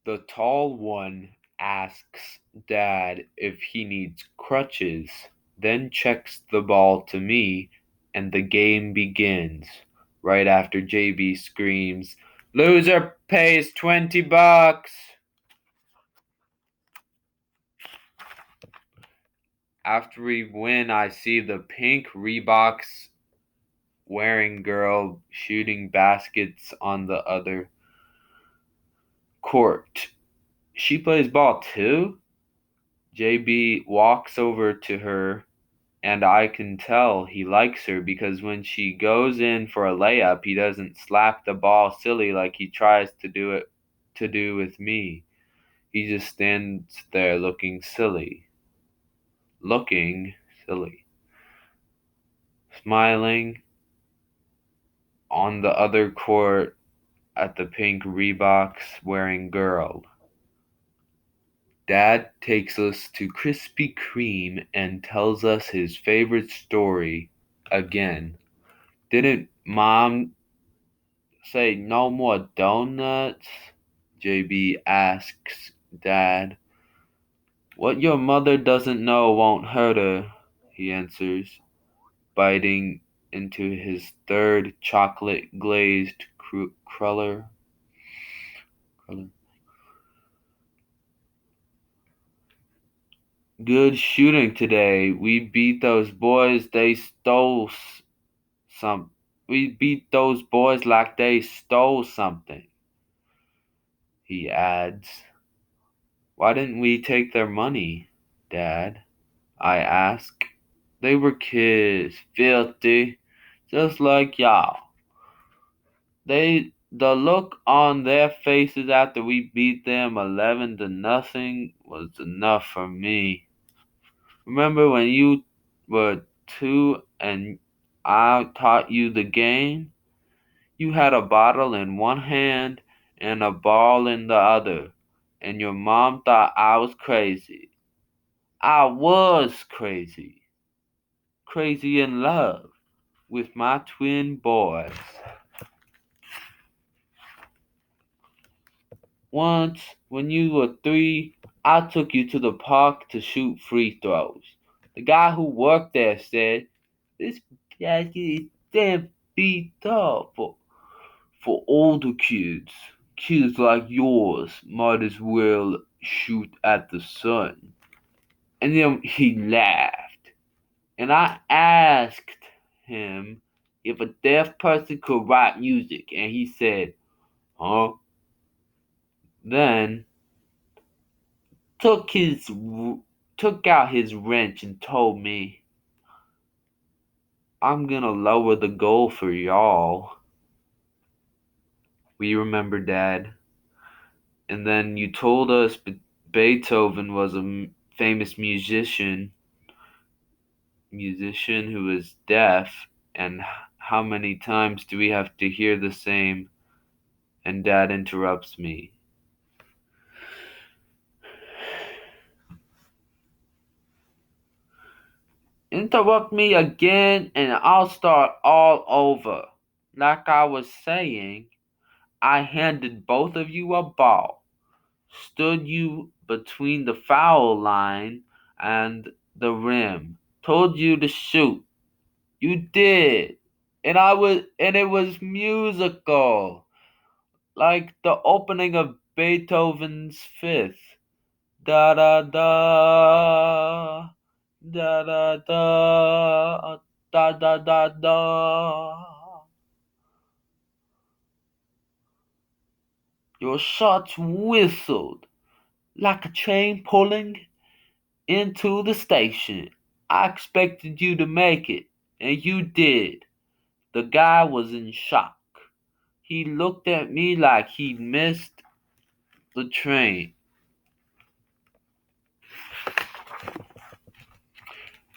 The tall one asks Dad if he needs crutches, then checks the ball to me, and the game begins. Right after JB screams, "Loser pays $20." After we win, I see the pink Reeboks wearing girl shooting baskets on the other court. She plays ball too? JB walks over to her, and I can tell he likes her because when she goes in for a layup, he doesn't slap the ball silly like he tries to do with me. He just stands there looking silly. Looking silly. Smiling on the other court at the pink Reeboks wearing girl. Dad takes us to Krispy Kreme and tells us his favorite story again. Didn't Mom say no more donuts? JB asks Dad. What your mother doesn't know won't hurt her, he answers, biting into his third chocolate glazed cruller. Good shooting today. Some. We beat those boys like they stole something. He adds. Why didn't we take their money, Dad? I ask. They were kids, filthy, just like y'all. The look on their faces after we beat them 11-0 was enough for me. Remember when you were 2 and I taught you the game? You had a bottle in one hand and a ball in the other, and your mom thought I was crazy. I was crazy. Crazy in love with my twin boys. Once, when you were 3, I took you to the park to shoot free throws. The guy who worked there said, "This basket is 10 feet tall for older kids. Kids like yours might as well shoot at the sun." And then he laughed. And I asked him if a deaf person could write music, and he said, "Huh?" Then took his took out his wrench and told me, "I'm gonna lower the goal for y'all." We remember, Dad. And then you told us Beethoven was a famous musician who is deaf, and how many times do we have to hear the same? And Dad interrupts me. Interrupt me again and I'll start all over. Like I was saying, I handed both of you a ball, stood you between the foul line and the rim, told you to shoot. You did. And it was musical, like the opening of Beethoven's Fifth. Da da da, da da da, da da da da. Your shots whistled like a train pulling into the station. I expected you to make it, and you did. The guy was in shock. He looked at me like he'd missed the train.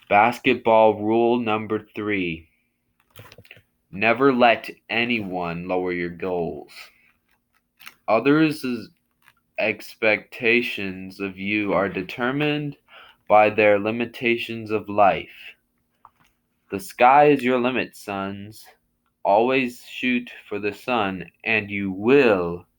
Basketball rule number 3. Never let anyone lower your goals. Others' expectations of you are determined by their limitations of life. The sky is your limit, sons. Always shoot for the sun, and you will